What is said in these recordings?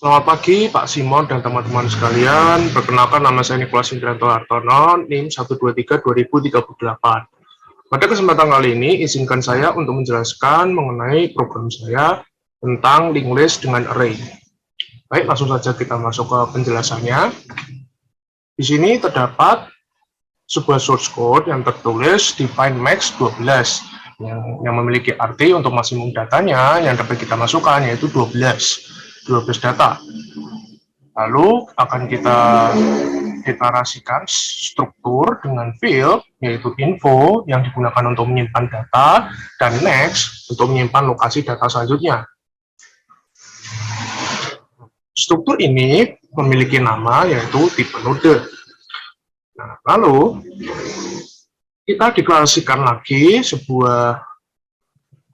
Selamat pagi Pak Simon dan teman-teman sekalian. Perkenalkan, nama saya Nikolas Indrianto Hartono, NIM 123-2038. Pada kesempatan kali ini, izinkan saya untuk menjelaskan mengenai program saya tentang linked list dengan array. Baik, langsung saja kita masuk ke penjelasannya. Di sini terdapat sebuah source code yang tertulis define max 12 yang memiliki arti untuk maksimum datanya yang dapat kita masukkan yaitu 12 data. Lalu akan kita deklarasikan struktur dengan field yaitu info yang digunakan untuk menyimpan data dan next untuk menyimpan lokasi data selanjutnya. Struktur ini memiliki nama yaitu tipe node. Nah, lalu kita deklarasikan lagi sebuah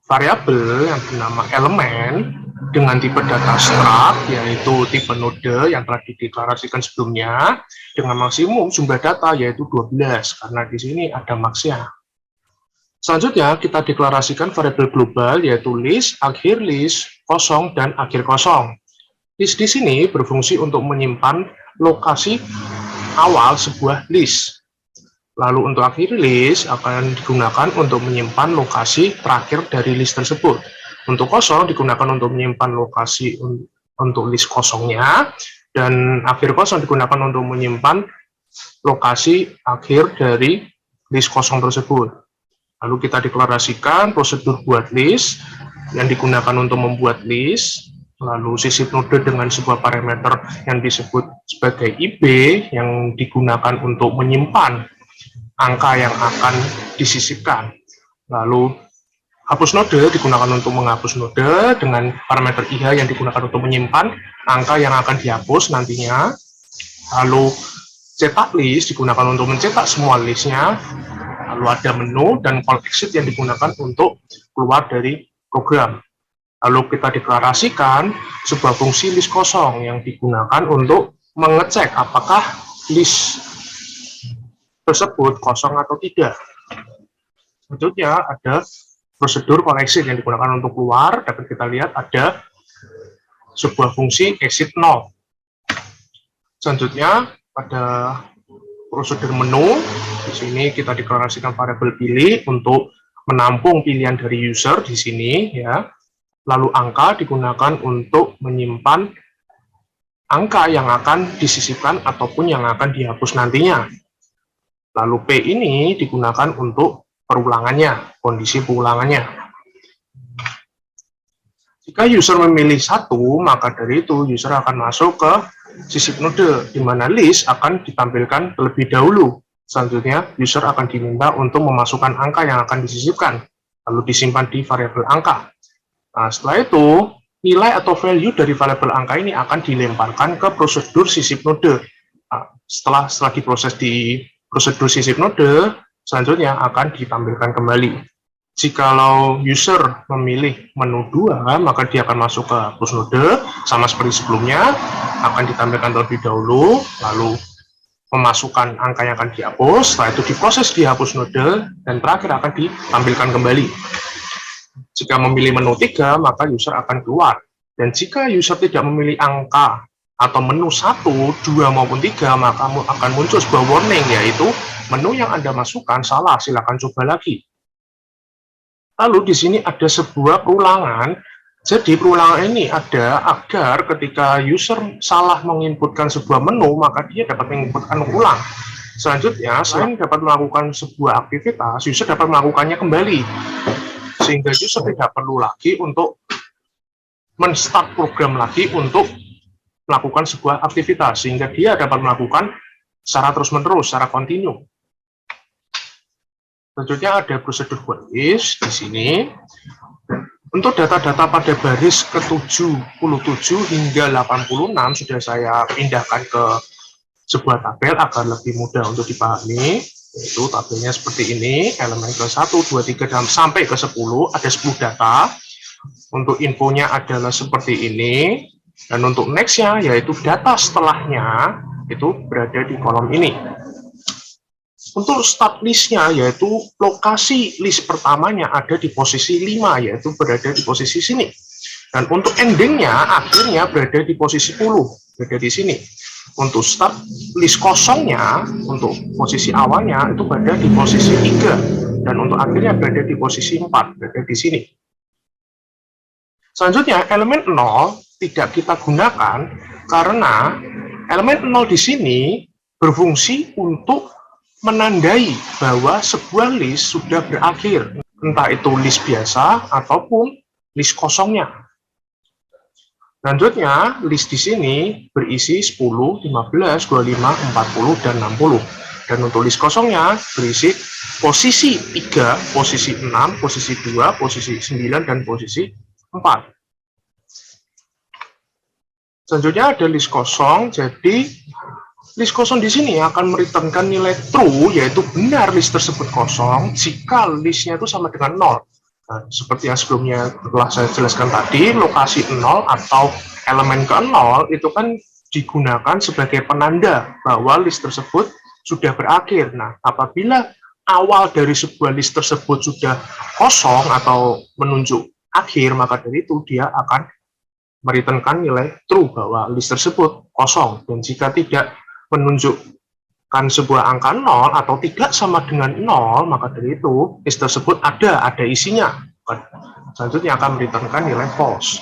variabel yang bernama elemen dengan tipe data struct yaitu tipe node yang telah dideklarasikan sebelumnya dengan maksimum jumlah data yaitu 12 karena di sini ada max-nya. Selanjutnya kita deklarasikan variabel global yaitu list, akhir list, kosong, dan akhir kosong. List di sini berfungsi untuk menyimpan lokasi awal sebuah list. Lalu untuk akhir list akan digunakan untuk menyimpan lokasi terakhir dari list tersebut. Untuk kosong digunakan untuk menyimpan lokasi untuk list kosongnya, dan akhir kosong digunakan untuk menyimpan lokasi akhir dari list kosong tersebut. Lalu kita deklarasikan prosedur buat list yang digunakan untuk membuat list, lalu sisip node dengan sebuah parameter yang disebut sebagai IB yang digunakan untuk menyimpan angka yang akan disisipkan. Lalu hapus node digunakan untuk menghapus node dengan parameter IH yang digunakan untuk menyimpan angka yang akan dihapus nantinya. Lalu cetak list digunakan untuk mencetak semua listnya. Lalu ada menu dan call exit yang digunakan untuk keluar dari program. Lalu kita deklarasikan sebuah fungsi list kosong yang digunakan untuk mengecek apakah list tersebut kosong atau tidak. Selanjutnya ada prosedur call exit yang digunakan untuk keluar. Dapat kita lihat ada sebuah fungsi exit 0. Selanjutnya pada prosedur menu, di sini kita deklarasikan variabel pilih untuk menampung pilihan dari user di sini ya. Lalu angka digunakan untuk menyimpan angka yang akan disisipkan ataupun yang akan dihapus nantinya. Lalu P ini digunakan untuk perulangannya, kondisi pengulangannya. Jika user memilih satu, maka dari itu user akan masuk ke sisip node, di mana list akan ditampilkan terlebih dahulu. Selanjutnya, user akan diminta untuk memasukkan angka yang akan disisipkan, lalu disimpan di variabel angka. Nah, setelah itu, nilai atau value dari variabel angka ini akan dilemparkan ke prosedur sisip node. Nah, setelah diproses di prosedur sisip node, selanjutnya akan ditampilkan kembali. Jikalau user memilih menu 2, maka dia akan masuk ke hapus node, sama seperti sebelumnya, akan ditampilkan terlebih dahulu, lalu memasukkan angka yang akan dihapus, setelah itu diproses di hapus node, dan terakhir akan ditampilkan kembali. Jika memilih menu 3, maka user akan keluar. Dan jika user tidak memilih angka atau menu 1, 2, maupun 3, maka akan muncul sebuah warning, yaitu menu yang Anda masukkan salah, silakan coba lagi. Lalu di sini ada sebuah perulangan. Jadi perulangan ini ada agar ketika user salah menginputkan sebuah menu, maka dia dapat menginputkan ulang. Selanjutnya, selain dapat melakukan sebuah aktivitas, user dapat melakukannya kembali. Sehingga user tidak perlu lagi untuk men-start program lagi untuk melakukan sebuah aktivitas, sehingga dia dapat melakukan secara terus-menerus, secara kontinu. Selanjutnya ada prosedur buat list di sini. Untuk data-data pada baris ke-77 hingga 86 sudah saya pindahkan ke sebuah tabel agar lebih mudah untuk dipahami. Yaitu tabelnya seperti ini, elemen ke-1, 2, 3, dan sampai ke-10, ada 10 data. Untuk infonya adalah seperti ini, dan untuk next-nya, yaitu data setelahnya, itu berada di kolom ini. Untuk start list-nya, yaitu lokasi list pertamanya ada di posisi 5, yaitu berada di posisi sini. Dan untuk endingnya, akhirnya berada di posisi 10, berada di sini. Untuk start list kosongnya, untuk posisi awalnya, itu berada di posisi 3. Dan untuk akhirnya berada di posisi 4, berada di sini. Selanjutnya, elemen 0 tidak kita gunakan karena elemen 0 di sini berfungsi untuk menandai bahwa sebuah list sudah berakhir, entah itu list biasa ataupun list kosongnya. Selanjutnya, list di sini berisi 10, 15, 25, 40, dan 60. Dan untuk list kosongnya berisi posisi 3, posisi 6, posisi 2, posisi 9, dan posisi 4. Selanjutnya ada list kosong, jadi list kosong di sini akan mereturnkan nilai true, yaitu benar list tersebut kosong, jika listnya itu sama dengan 0. Nah, seperti yang sebelumnya telah saya jelaskan tadi, lokasi 0 atau elemen ke 0 itu kan digunakan sebagai penanda bahwa list tersebut sudah berakhir. Nah, apabila awal dari sebuah list tersebut sudah kosong atau menunjuk akhir, maka dari itu dia akan mereturnkan nilai true bahwa list tersebut kosong. Dan jika tidak menunjukkan sebuah angka 0 atau tidak sama dengan 0, maka dari itu list tersebut ada isinya. Selanjutnya akan mereturnkan nilai false.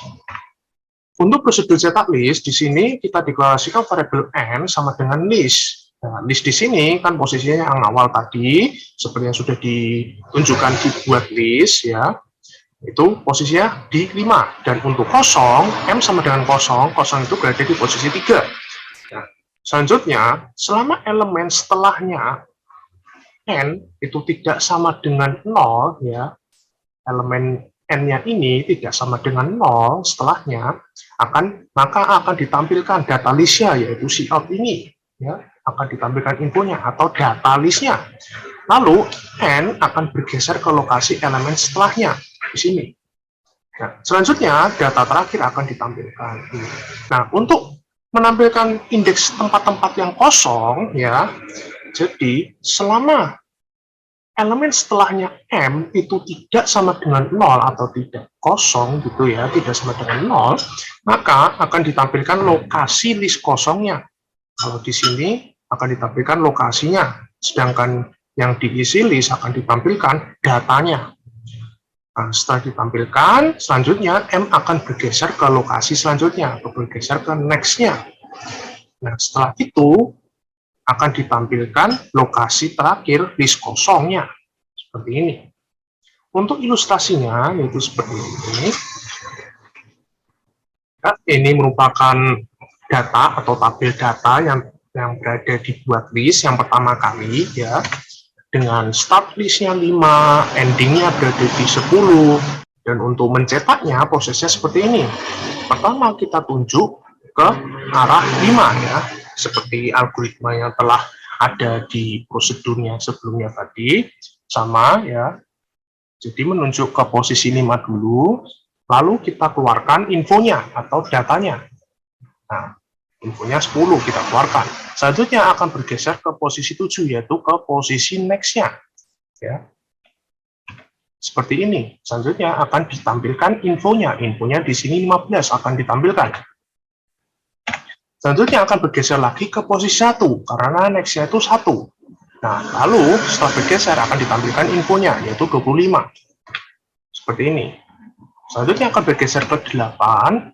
Untuk prosedur cetak list, di sini kita deklarasikan variabel n sama dengan list. Nah, list di sini kan posisinya yang awal tadi, seperti yang sudah ditunjukkan dibuat list ya, itu posisinya di 5. Dan untuk kosong, m sama dengan kosong, kosong itu berada di posisi 3. Nah, selanjutnya, selama elemen setelahnya n itu tidak sama dengan 0, ya, elemen n-nya ini tidak sama dengan 0 setelahnya, maka akan ditampilkan data list-nya, yaitu cout ini, ya, akan ditampilkan infonya atau data list-nya. Lalu n akan bergeser ke lokasi elemen setelahnya di sini. Nah, selanjutnya data terakhir akan ditampilkan. Nah, untuk menampilkan indeks tempat-tempat yang kosong, ya, jadi selama elemen setelahnya m itu tidak sama dengan 0 atau tidak kosong gitu ya, tidak sama dengan 0, maka akan ditampilkan lokasi list kosongnya. Kalau di sini akan ditampilkan lokasinya, sedangkan yang diisi list akan ditampilkan datanya. Nah, setelah ditampilkan, selanjutnya m akan bergeser ke lokasi selanjutnya atau bergeser ke next-nya. Nah, setelah itu akan ditampilkan lokasi terakhir list kosongnya, seperti ini. Untuk ilustrasinya, yaitu seperti ini. Ya, ini merupakan data atau tabel data yang berada di buat list yang pertama kali, ya, dengan start listnya 5, endingnya berada di 10, dan untuk mencetaknya prosesnya seperti ini. Pertama kita tunjuk ke arah 5, ya, seperti algoritma yang telah ada di prosedurnya sebelumnya tadi, sama ya. Jadi menunjuk ke posisi 5 dulu, lalu kita keluarkan infonya atau datanya. Nah, infonya 10 kita keluarkan. Selanjutnya akan bergeser ke posisi 7, yaitu ke posisi next-nya. Ya. Seperti ini. Selanjutnya akan ditampilkan infonya. Infonya di sini 15 akan ditampilkan. Selanjutnya akan bergeser lagi ke posisi 1, karena next-nya itu 1. Nah, lalu setelah bergeser akan ditampilkan infonya, yaitu 25. Seperti ini. Selanjutnya akan bergeser ke 8,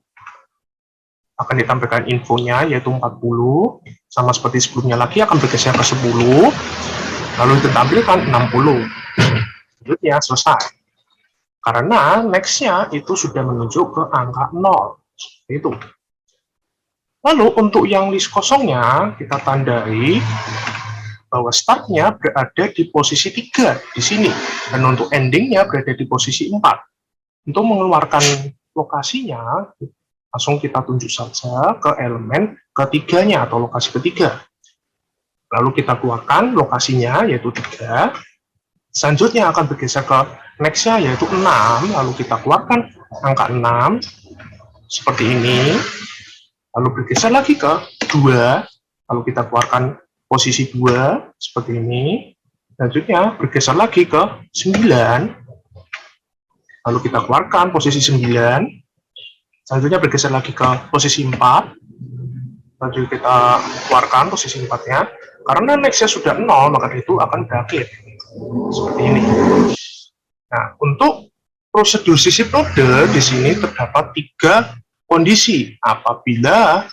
akan ditampilkan infonya, yaitu 40. Sama seperti sebelumnya lagi, akan bergeser ke 10, lalu ditampilkan 60. Selanjutnya selesai. Karena next-nya itu sudah menunjuk ke angka 0. Seperti itu. Lalu untuk yang list kosongnya, kita tandai bahwa startnya berada di posisi 3 di sini, dan untuk endingnya berada di posisi 4. Untuk mengeluarkan lokasinya, langsung kita tunjuk saja ke elemen ketiganya atau lokasi ketiga. Lalu kita keluarkan lokasinya, yaitu 3. Selanjutnya akan bergeser ke next-nya, yaitu 6. Lalu kita keluarkan angka 6, seperti ini. Lalu bergeser lagi ke 2, lalu kita keluarkan posisi 2, seperti ini. Selanjutnya bergeser lagi ke 9, lalu kita keluarkan posisi 9. Selanjutnya bergeser lagi ke posisi 4. Lalu kita keluarkan posisi 4-nya. Karena next-nya sudah 0, maka itu akan berakhir. Seperti ini. Nah, untuk prosedur sisip node di sini terdapat 3 kondisi. Apabila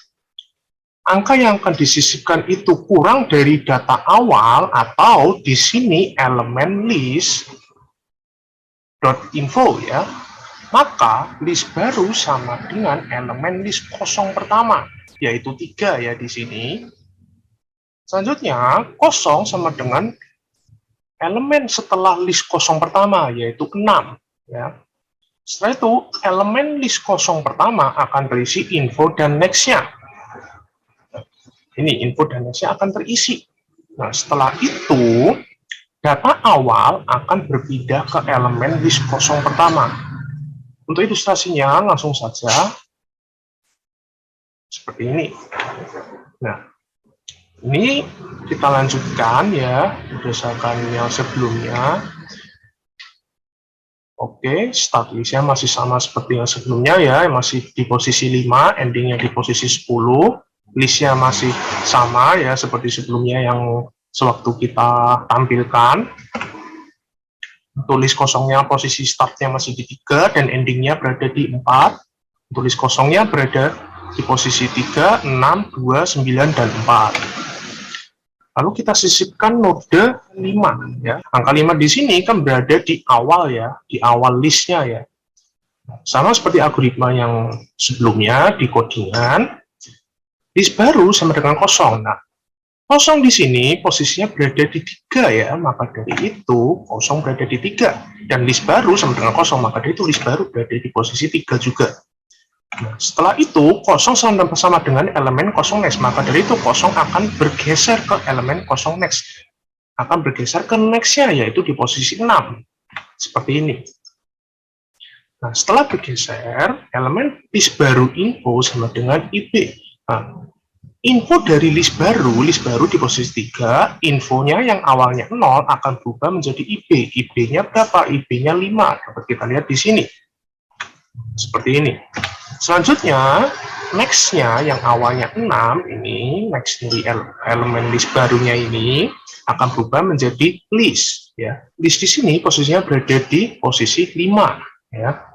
angka yang akan disisipkan itu kurang dari data awal, atau di sini elemen list.info ya, maka list baru sama dengan elemen list kosong pertama, yaitu 3 ya di sini. Selanjutnya, kosong sama dengan elemen setelah list kosong pertama, yaitu 6 ya. Setelah itu, elemen list kosong pertama akan berisi info dan next-nya. Ini info dan next-nya akan terisi. Nah, setelah itu, data awal akan berpindah ke elemen list kosong pertama. Untuk ilustrasinya, langsung saja seperti ini. Nah, ini kita lanjutkan ya, berdasarkan yang sebelumnya. Oke, start list-nya masih sama seperti yang sebelumnya ya, masih di posisi 5, endingnya di posisi 10. List-nya masih sama ya, seperti sebelumnya yang sewaktu kita tampilkan. Untuk list kosongnya posisi startnya masih di 3 dan endingnya berada di 4. Untuk list kosongnya berada di posisi 3, 6, 2, 9, dan 4. Lalu kita sisipkan node 5 ya. Angka 5 di sini kan berada di awal ya, di awal listnya ya. Sama seperti algoritma yang sebelumnya di codingan, list baru sama dengan kosong. Nah, kosong di sini posisinya berada di 3 ya, maka dari itu kosong berada di 3. Dan list baru sama dengan kosong, maka dari itu list baru berada di posisi 3 juga. Nah, setelah itu kosong sama dengan elemen kosong next, maka dari itu kosong akan bergeser ke elemen kosong next. Akan bergeser ke next-nya, yaitu di posisi 6. Seperti ini. Nah, setelah bergeser, elemen list baru info sama dengan IB. Nah, info dari list baru di posisi 3, infonya yang awalnya 0 akan berubah menjadi IB. IB-nya berapa? IB-nya 5. Dapat kita lihat di sini. Seperti ini. Selanjutnya, next-nya yang awalnya 6, ini next dari elemen list barunya ini akan berubah menjadi list. Ya. List di sini posisinya berada di posisi 5. Ya.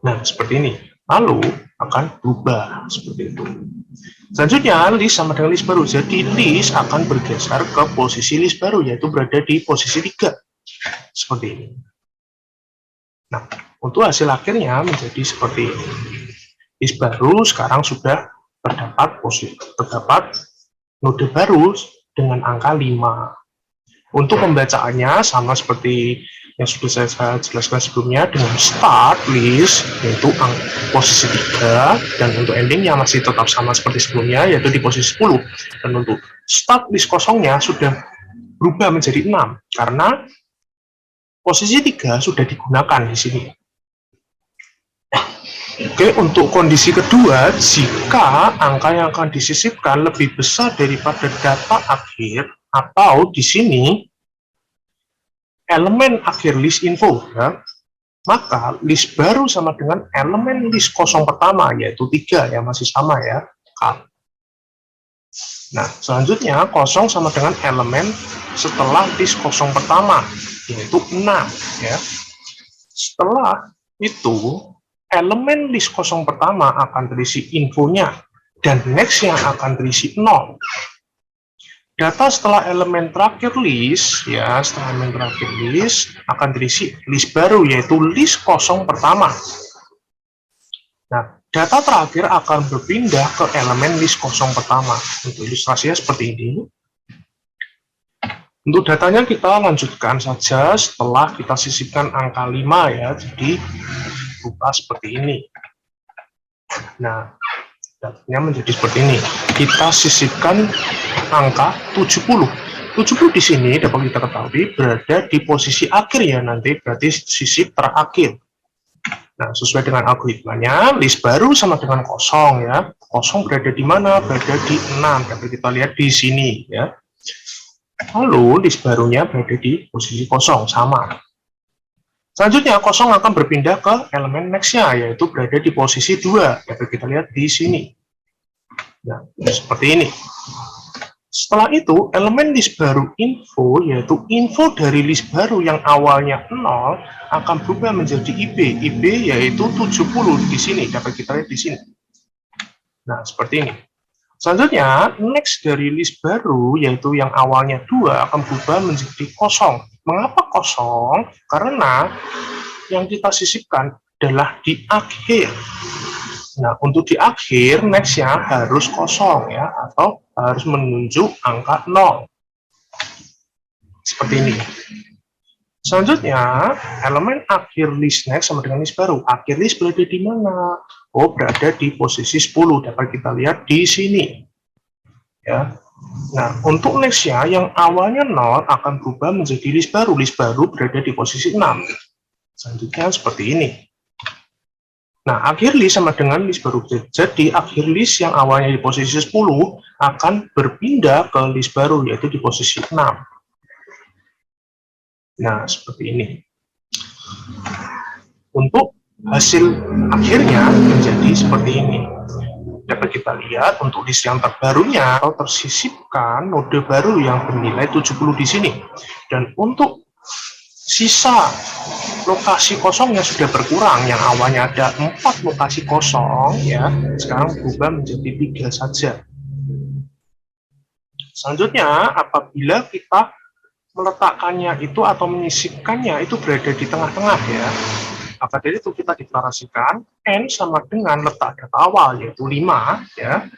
Nah, seperti ini. Lalu akan berubah seperti itu. Selanjutnya, list sama dengan list baru. Jadi, list akan bergeser ke posisi list baru, yaitu berada di posisi 3. Seperti ini. Nah, untuk hasil akhirnya menjadi seperti ini. List baru sekarang sudah terdapat node baru dengan angka 5. Untuk pembacaannya sama seperti yang sudah saya jelaskan sebelumnya, dengan start list yaitu posisi 3, dan untuk endingnya masih tetap sama seperti sebelumnya yaitu di posisi 10. Dan untuk start list kosongnya sudah berubah menjadi 6 karena posisi 3 sudah digunakan di sini. Oke, untuk kondisi kedua, jika angka yang akan disisipkan lebih besar daripada data akhir, atau di sini elemen akhir list info ya, maka list baru sama dengan elemen list kosong pertama, yaitu 3 ya, masih sama ya. Nah, selanjutnya kosong sama dengan elemen setelah list kosong pertama, yaitu 6 ya. Setelah itu elemen list kosong pertama akan terisi infonya dan next yang akan terisi 0. Data setelah elemen terakhir list ya, setelah elemen terakhir list akan terisi list baru yaitu list kosong pertama. Nah, data terakhir akan berpindah ke elemen list kosong pertama. Untuk ilustrasinya seperti ini. Untuk datanya kita lanjutkan saja setelah kita sisipkan angka 5 ya, jadi berupa seperti ini. Nah, datanya menjadi seperti ini. Kita sisipkan angka 70. 70 di sini dapat kita ketahui berada di posisi akhir ya, nanti berarti sisip terakhir. Nah, sesuai dengan algoritmanya, list baru sama dengan kosong ya. Kosong berada di mana? Berada di 6. Dapat kita lihat di sini ya. Lalu list barunya berada di posisi kosong, sama. Selanjutnya, kosong akan berpindah ke elemen next-nya, yaitu berada di posisi 2. Dapat kita lihat di sini. Nah, seperti ini. Setelah itu, elemen list baru info, yaitu info dari list baru yang awalnya 0, akan berubah menjadi IB. IB yaitu 70 di sini, dapat kita lihat di sini. Nah, seperti ini. Selanjutnya, next dari list baru, yaitu yang awalnya 2, akan berubah menjadi kosong. Mengapa kosong? Karena yang kita sisipkan adalah di akhir. Nah, untuk di akhir, next-nya harus kosong ya, atau harus menunjuk angka 0. Seperti ini. Selanjutnya, elemen akhir list next sama dengan list baru. Akhir list berada di mana? Oh, berada di posisi 10. Dapat kita lihat di sini. Ya. Nah, untuk next-nya yang awalnya 0 akan berubah menjadi list baru. List baru berada di posisi 6. Selanjutnya seperti ini. Nah, akhir list sama dengan list baru. Jadi, akhir list yang awalnya di posisi 10 akan berpindah ke list baru, yaitu di posisi 6. Nah, seperti ini. Untuk hasil akhirnya menjadi seperti ini. Dapat kita lihat untuk list yang terbarunya atau tersisipkan node baru yang bernilai 70 di sini. Dan untuk sisa lokasi kosongnya sudah berkurang, yang awalnya ada 4 lokasi kosong ya, sekarang berubah menjadi 3 saja. Selanjutnya, apabila kita meletakkannya itu atau menyisipkannya itu berada di tengah-tengah ya, maka dari itu kita deklarasikan N sama dengan letak data awal yaitu 5 ya,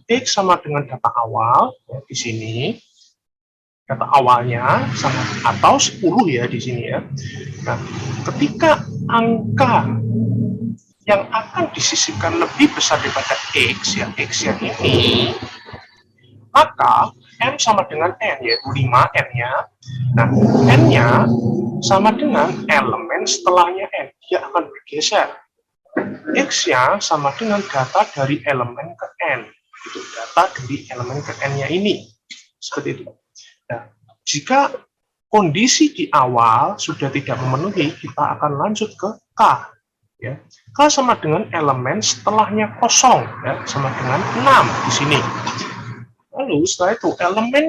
X sama dengan data awal ya, di sini data awalnya sama atau 10 ya di sini ya. Nah, ketika angka yang akan disisipkan lebih besar daripada X ya, X yang ini, maka M sama dengan N, yaitu 5 N-nya. Nah, N-nya sama dengan elemen setelahnya N, dia akan bergeser. X-nya sama dengan data dari elemen ke N, itu data dari elemen ke N-nya ini. Seperti itu. Nah, jika kondisi di awal sudah tidak memenuhi, kita akan lanjut ke K. Ya. K sama dengan elemen setelahnya kosong, ya, sama dengan 6 di sini. Lalu setelah itu elemen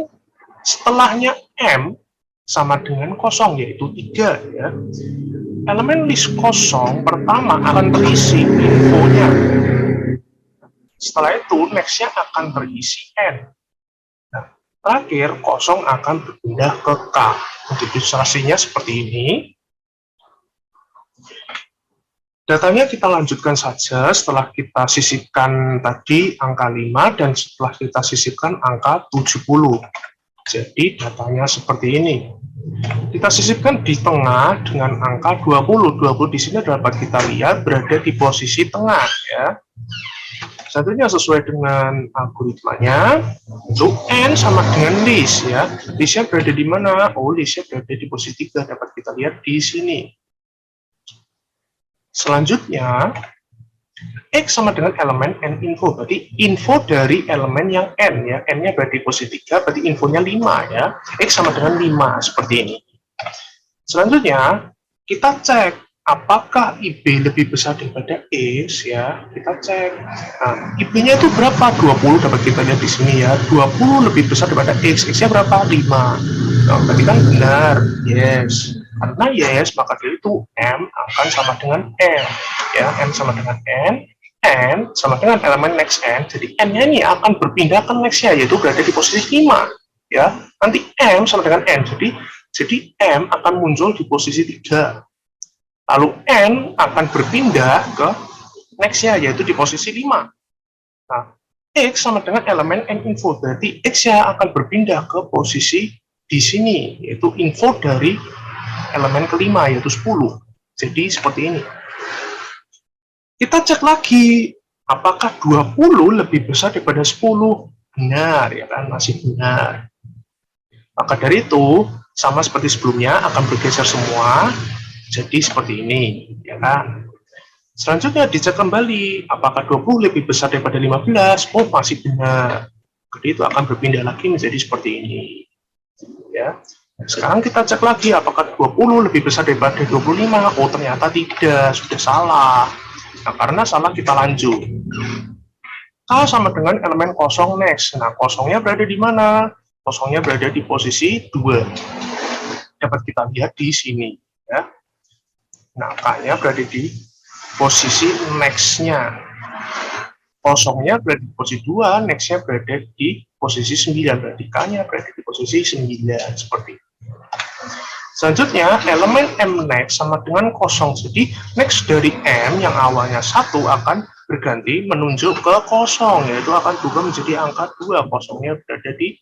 setelahnya M sama dengan kosong, yaitu 3 ya. Elemen list kosong pertama akan terisi infonya. Setelah itu next-nya akan terisi N. Nah, terakhir kosong akan berpindah ke K. Untuk ilustrasinya seperti ini. Datanya kita lanjutkan saja setelah kita sisipkan tadi angka 5 dan setelah kita sisipkan angka 70. Jadi datanya seperti ini. Kita sisipkan di tengah dengan angka 20. 20 di sini dapat kita lihat berada di posisi tengah ya. Satunya sesuai dengan algoritmanya. Untuk N sama dengan list ya. Listnya berada di mana? Oh, listnya berada di posisi 3, dapat kita lihat di sini. Selanjutnya, X sama dengan elemen N info, berarti info dari elemen yang N ya, N-nya berarti posisi 3, berarti infonya 5 ya, X sama dengan 5, seperti ini. Selanjutnya, kita cek apakah IB lebih besar daripada X ya, kita cek. Nah, IB-nya itu berapa? 20, dapat kita lihat di sini ya, 20 lebih besar daripada X, X-nya berapa? 5. Nah, berarti kan benar, yes. Karena yes, maka dari itu M akan sama dengan N. Ya, M sama dengan N sama dengan elemen next N. Jadi N-nya ini akan berpindah ke next-nya, yaitu berada di posisi 5. Ya, nanti M sama dengan N. Jadi M akan muncul di posisi 3. Lalu N akan berpindah ke next-nya, yaitu di posisi 5. Nah, X sama dengan elemen N info. Berarti X-nya akan berpindah ke posisi di sini, yaitu info dari elemen kelima, yaitu 10. Jadi seperti ini. Kita cek lagi, apakah 20 lebih besar daripada 10? Benar, ya kan? Masih benar. Maka dari itu, sama seperti sebelumnya, akan bergeser semua. Jadi seperti ini, ya kan? Selanjutnya dicek kembali, apakah 20 lebih besar daripada 15? Oh, masih benar. Jadi itu akan berpindah lagi menjadi seperti ini. Ya. Sekarang kita cek lagi apakah 20 lebih besar daripada 25. Oh, ternyata tidak, sudah salah. Nah, karena salah kita lanjut. K sama dengan elemen kosong next. Nah, kosongnya berada di mana? Kosongnya berada di posisi 2. Dapat kita lihat di sini. Ya. Nah, K-nya berada di posisi next-nya. Kosongnya berada di posisi 2, next-nya berada di posisi 9. Berarti K-nya berada di posisi 9. Seperti itu. Selanjutnya, elemen M next sama dengan kosong. Jadi, next dari M yang awalnya 1 akan berganti menunjuk ke kosong, yaitu akan berubah menjadi angka 2. Kosongnya berada di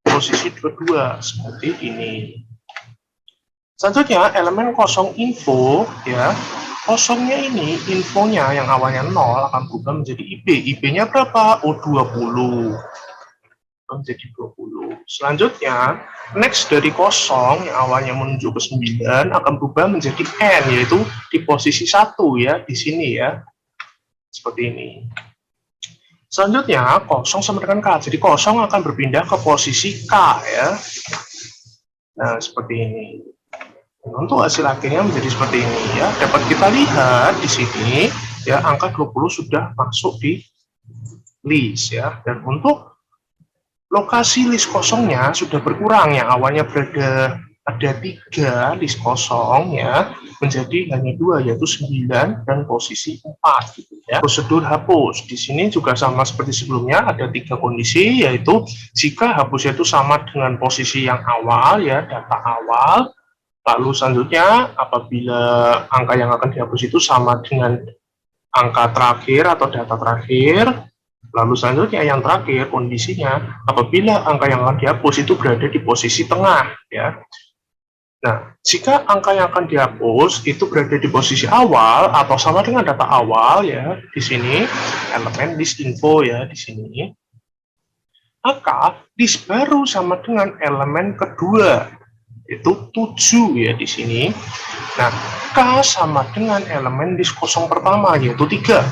posisi 22, seperti ini. Selanjutnya, elemen kosong info, ya. Kosongnya ini, infonya yang awalnya 0 akan berubah menjadi IB. IB-nya berapa? Oh, 20. Menjadi 20. Selanjutnya, next dari kosong yang awalnya menuju ke 9 akan berubah menjadi N, yaitu di posisi 1 ya, di sini ya. Seperti ini. Selanjutnya, kosong sama dengan K. Jadi kosong akan berpindah ke posisi K ya. Nah, seperti ini. Untuk hasil akhirnya menjadi seperti ini ya. Dapat kita lihat di sini ya, angka 20 sudah masuk di list ya. Dan untuk lokasi list kosongnya sudah berkurang, yang awalnya ada 3 list kosong ya, menjadi hanya 2, yaitu 9 dan posisi 4 gitu ya. Prosedur hapus di sini juga sama seperti sebelumnya, ada 3 kondisi, yaitu jika hapusnya itu sama dengan posisi yang awal ya, data awal. Lalu selanjutnya, apabila angka yang akan dihapus itu sama dengan angka terakhir atau data terakhir. Lalu selanjutnya yang terakhir kondisinya, apabila angka yang akan dihapus itu berada di posisi tengah. Ya. Nah, jika angka yang akan dihapus itu berada di posisi awal atau sama dengan data awal, ya di sini elemen list info ya di sini, maka list baru sama dengan elemen kedua. Itu 7 ya di sini. Nah, K sama dengan elemen list kosong pertama, yaitu 3.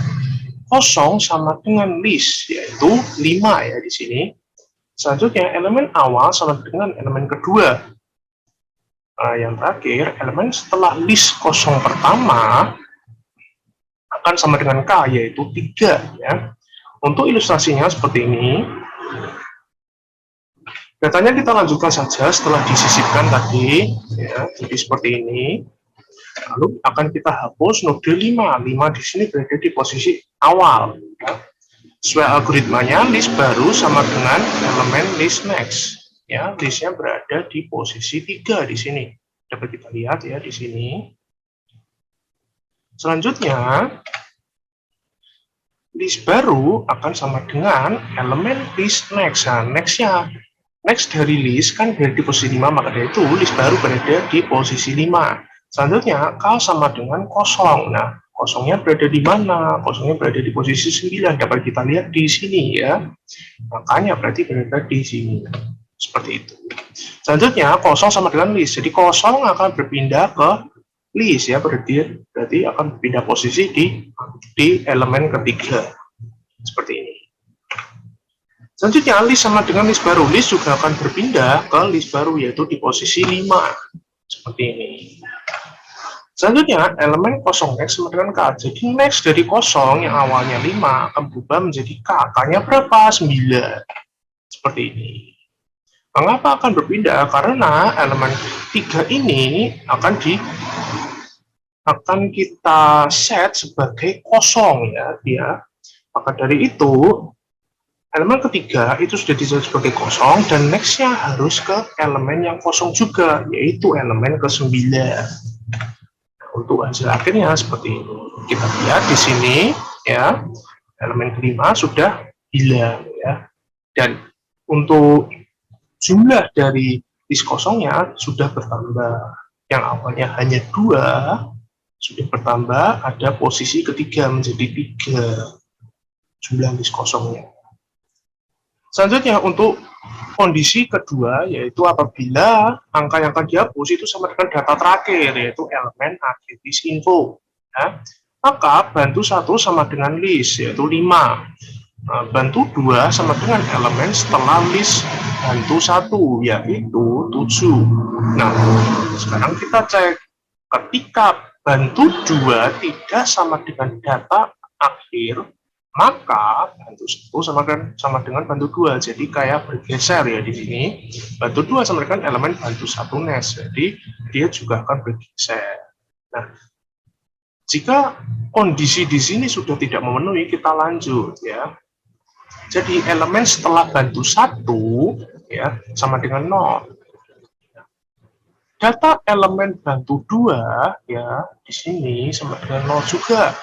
Kosong sama dengan list, yaitu 5 ya di sini. Selanjutnya, elemen awal sama dengan elemen kedua. Nah, yang terakhir, elemen setelah list kosong pertama akan sama dengan K, yaitu 3 ya. Untuk ilustrasinya seperti ini. Datanya kita lanjutkan saja setelah disisipkan tadi, ya, jadi seperti ini. Lalu akan kita hapus node 5. 5 di sini berada di posisi awal. Ya. Sesuai algoritmanya, list baru sama dengan elemen list next. Ya, listnya berada di posisi 3 di sini. Dapat kita lihat ya di sini. Selanjutnya, list baru akan sama dengan elemen list next. Nah, next dari list kan berada di posisi 5, maka dari itu list baru berada di posisi 5. Selanjutnya, K sama dengan kosong. Nah, kosongnya berada di mana? Kosongnya berada di posisi 9. Dapat kita lihat di sini ya. Makanya berarti berada di sini. Seperti itu. Selanjutnya, kosong sama dengan list. Jadi kosong akan berpindah ke list ya. Berarti akan berpindah posisi di elemen ketiga. Seperti ini. Selanjutnya, list sama dengan list baru. List juga akan berpindah ke list baru, yaitu di posisi 5. Seperti ini. Selanjutnya, elemen kosong next sama dengan K. Jadi, next dari kosong yang awalnya 5 akan berubah menjadi K. K-nya berapa? 9. Seperti ini. Mengapa akan berpindah? Karena elemen 3 ini akan kita set sebagai kosong ya, dia. Maka dari itu, elemen ketiga itu sudah diset sebagai kosong dan next-nya harus ke elemen yang kosong juga, yaitu elemen ke-9. Untuk hasil akhirnya seperti ini. Kita lihat di sini ya, elemen kelima sudah hilang ya. Dan untuk jumlah dari list kosongnya sudah bertambah. Yang awalnya hanya 2 sudah bertambah, ada posisi ketiga menjadi 3 jumlah list kosongnya. Selanjutnya untuk kondisi kedua, yaitu apabila angka yang akan dihapus itu sama dengan data terakhir, yaitu elemen akhir list info. Ya. Maka bantu 1 sama dengan list, yaitu 5. bantu 2 sama dengan elemen setelah list bantu 1, yaitu 7. Nah, sekarang kita cek ketika bantu 2 tidak sama dengan data akhir, maka bantu 1 sama dengan bantu 2. Jadi kayak bergeser ya di sini. Bantu 2 sama dengan elemen bantu 1 next. Jadi dia juga akan bergeser. Nah, jika kondisi di sini sudah tidak memenuhi, kita lanjut ya. Jadi elemen setelah bantu 1 ya sama dengan 0. Data elemen bantu 2 ya di sini sama dengan 0 juga.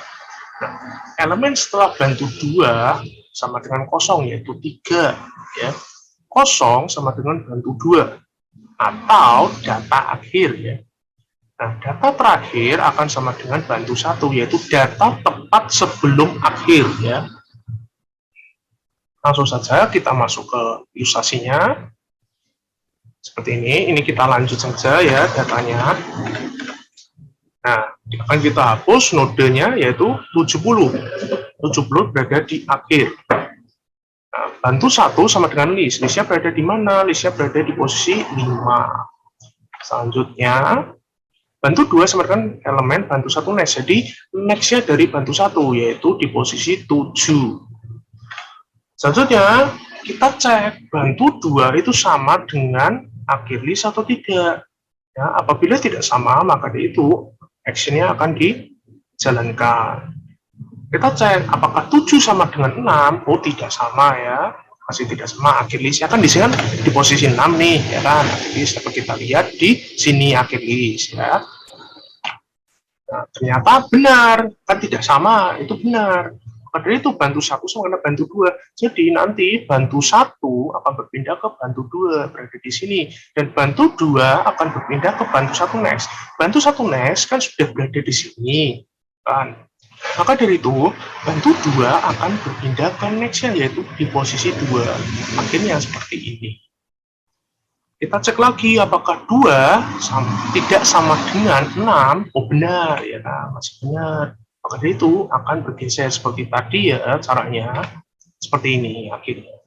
Nah, elemen setelah bantu 2 sama dengan 0 yaitu 3 ya. 0 sama dengan bantu 2 atau data akhir ya. Nah, data terakhir akan sama dengan bantu 1 yaitu data tepat sebelum akhir ya. Langsung saja kita masuk ke ilustrasinya. Seperti ini kita lanjut saja ya datanya. Nah, akan kita hapus nodenya yaitu 70. 70 berada di akhir. Nah, bantu 1 sama dengan list. Listnya berada di mana? Listnya berada di posisi 5. Selanjutnya, bantu 2 sama dengan elemen bantu 1 next. Jadi, next-nya dari bantu 1 yaitu di posisi 7. Selanjutnya, kita cek bantu 2 itu sama dengan akhir list atau tidak. Ya, apabila tidak sama, maka itu action-nya akan dijalankan. Kita cek apakah 7 sama dengan 6. Oh, tidak sama ya. Masih tidak sama. Akhir listnya kan di sini kan di posisi 6 nih, ya kan. Akhir list dapat kita lihat di sini akhir list ya. Nah, ternyata benar, kan tidak sama, itu benar. Padahal itu bantu 1 sama dengan bantu 2. Jadi nanti bantu 1 akan berpindah ke bantu 2, berada di sini. Dan bantu 2 akan berpindah ke bantu 1 next. Bantu 1 next kan sudah berada di sini. Kan? Maka dari itu, bantu 2 akan berpindah ke next-nya, yaitu di posisi 2. Akhirnya seperti ini. Kita cek lagi apakah 2 tidak sama dengan 6. Oh benar, ya kan? Masih benar. Maka dari itu akan bergeser seperti tadi ya caranya. Seperti ini akhirnya.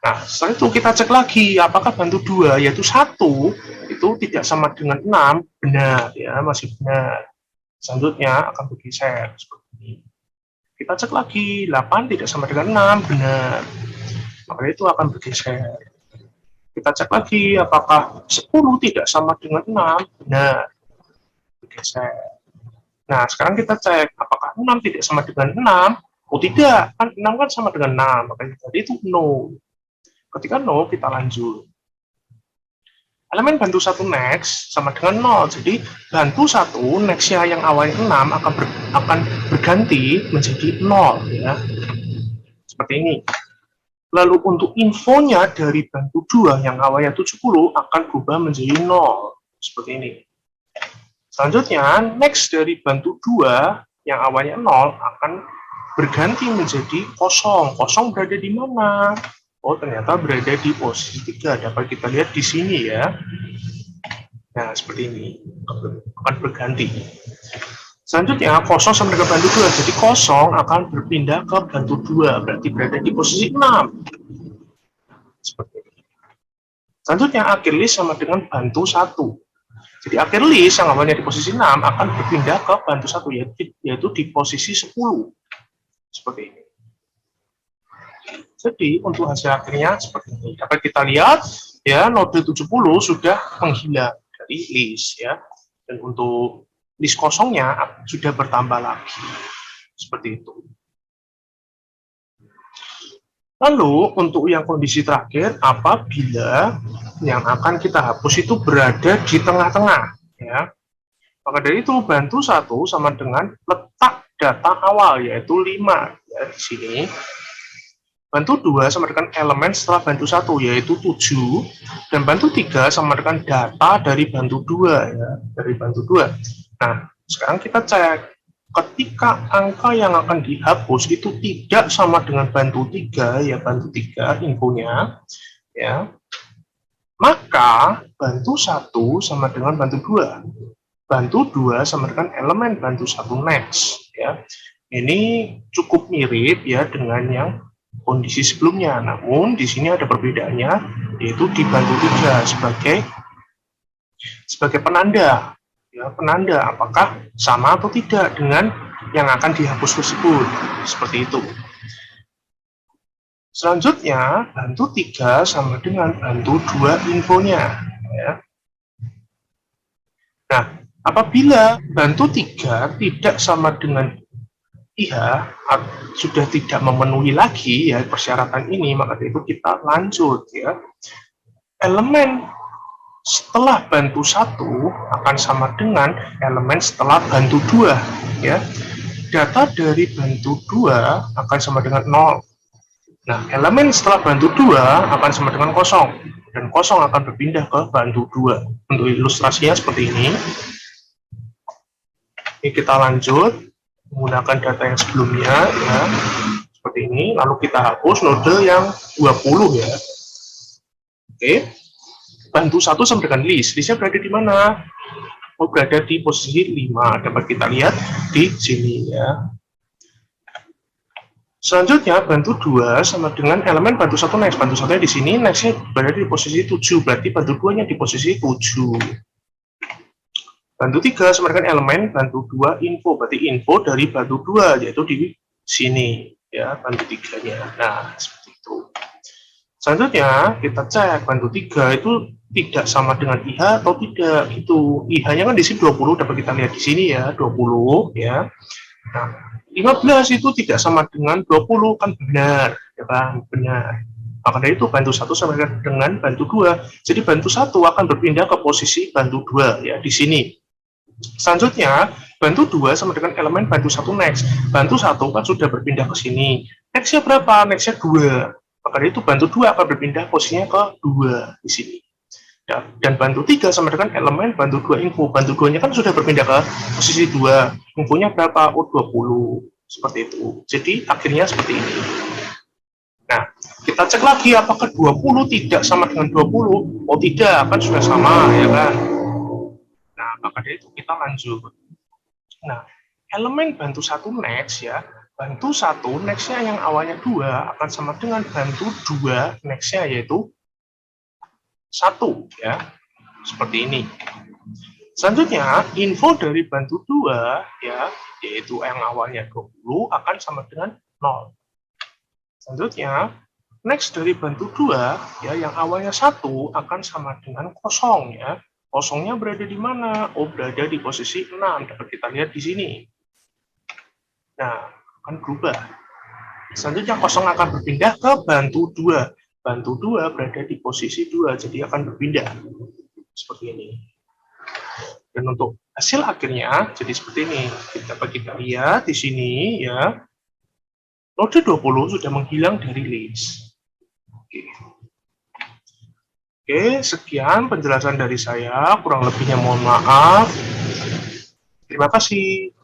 Nah, setelah itu kita cek lagi apakah bantu 2 yaitu 1 itu tidak sama dengan 6. Benar ya, masih benar. Selanjutnya akan bergeser seperti ini. Kita cek lagi 8 tidak sama dengan 6. Benar. Maka itu akan bergeser. Kita cek lagi apakah 10 tidak sama dengan 6. Benar. Bergeser. Nah, sekarang kita cek apakah 6 tidak sama dengan 6. Oh tidak, kan 6 kan sama dengan 6, makanya tadi itu no. Ketika no, kita lanjut. Elemen bantu 1 next sama dengan 0, jadi bantu 1 next-nya yang awalnya 6 akan berganti menjadi 0 ya. Seperti ini. Lalu untuk infonya dari bantu 2 yang awalnya 70 akan berubah menjadi 0. Seperti ini. Selanjutnya, next dari bantu 2 yang awalnya 0 akan berganti menjadi 0. 0 berada di mana? Oh, ternyata berada di posisi 3. Dapat kita lihat di sini ya. Nah, seperti ini. Akan berganti. Selanjutnya, 0 sama dengan bantu 2. Jadi 0 akan berpindah ke bantu 2. Berarti berada di posisi 6. Seperti ini. Selanjutnya, akhir list sama dengan bantu 1. Jadi akhir list yang awalnya di posisi 6 akan berpindah ke bantu 1 yaitu di posisi 10. Seperti ini. Jadi untuk hasil akhirnya seperti ini. Dapat kita lihat ya node 70 sudah menghilang dari list ya. Dan untuk list kosongnya sudah bertambah lagi. Seperti itu. Lalu untuk yang kondisi terakhir, apabila yang akan kita hapus itu berada di tengah-tengah, ya. Maka dari itu bantu 1 sama dengan letak data awal yaitu 5 ya di sini. Bantu 2 sama dengan elemen setelah bantu 1 yaitu 7 dan bantu 3 sama dengan data dari bantu 2 ya, dari bantu 2. Nah, sekarang kita cek ketika angka yang akan dihapus itu tidak sama dengan bantu 3 ya, bantu 3 infonya ya, maka bantu 1 sama dengan bantu 2, bantu 2 sama dengan elemen bantu 1 next ya. Ini cukup mirip ya dengan yang kondisi sebelumnya. Namun di sini ada perbedaannya, yaitu di bantu 3 sebagai penanda, ya, penanda apakah sama atau tidak dengan yang akan dihapus tersebut, seperti itu. Selanjutnya, bantu 3 sama dengan bantu 2 infonya. Ya. Nah, apabila bantu 3 tidak sama dengan IHA, sudah tidak memenuhi lagi ya persyaratan ini, maka itu kita lanjut ya. Elemen setelah bantu 1 akan sama dengan elemen setelah bantu 2 ya. Data dari bantu 2 akan sama dengan 0. Nah, elemen setelah bantu 2 akan sama dengan 0, dan 0 akan berpindah ke bantu 2. Untuk ilustrasinya seperti ini. Ini kita lanjut menggunakan data yang sebelumnya ya, seperti ini, lalu kita hapus node yang 20 ya. Oke. Bantu 1 sama dengan listnya berada di mana? Oh, berada di posisi 5, dapat kita lihat di sini ya. Selanjutnya bantu 2 sama dengan elemen bantu 1 next. Bantu 1 di sini, nextnya berada di posisi 7, berarti bantu 2 nya di posisi 7. Bantu 3 sama dengan elemen bantu 2 info, berarti info dari bantu 2, yaitu di sini ya, bantu 3-nya. Nah, seperti itu. Selanjutnya kita cek bantu 3 itu tidak sama dengan IH atau tidak, gitu. IH-nya kan di sini 20, dapat kita lihat di sini ya, 20 ya. Nah, 15 itu tidak sama dengan 20, kan benar, ya kan, benar. Maka dari itu bantu 1 sama dengan bantu 2. Jadi bantu 1 akan berpindah ke posisi bantu 2 ya, di sini. Selanjutnya, bantu 2 sama dengan elemen bantu 1 next. Bantu 1 kan sudah berpindah ke sini. Next-nya berapa? Next-nya 2. Maka dari itu bantu 2 akan berpindah posisinya ke 2 di sini. Dan bantu 3 sama dengan elemen bantu 2 info. Bantu 2-nya kan sudah berpindah ke posisi 2. Infonya berapa? Oh, 20. Seperti itu. Jadi, akhirnya seperti ini. Nah, kita cek lagi apakah 20 tidak sama dengan 20. Oh, tidak. Kan sudah sama, ya kan? Nah, maka dari itu kita lanjut. Nah, elemen bantu 1 next ya, bantu 1 next-nya yang awalnya 2 akan sama dengan bantu 2 next-nya, yaitu 1 ya, seperti ini. Selanjutnya, info dari bantu 2 ya, yaitu yang awalnya 20 akan sama dengan 0. Selanjutnya, next dari bantu 2 ya, yang awalnya 1 akan sama dengan 0 ya. Kosongnya berada di mana? Oh, berada di posisi 6, dapat kita lihat di sini. Nah, akan berubah. Selanjutnya, 0 akan berpindah ke bantu 2. Bantu 2 berada di posisi 2, jadi akan berpindah. Seperti ini. Dan untuk hasil akhirnya, jadi seperti ini. Dapat kita lihat di sini, ya. Node 20 sudah menghilang dari list. Oke. Oke, sekian penjelasan dari saya. Kurang lebihnya mohon maaf. Terima kasih.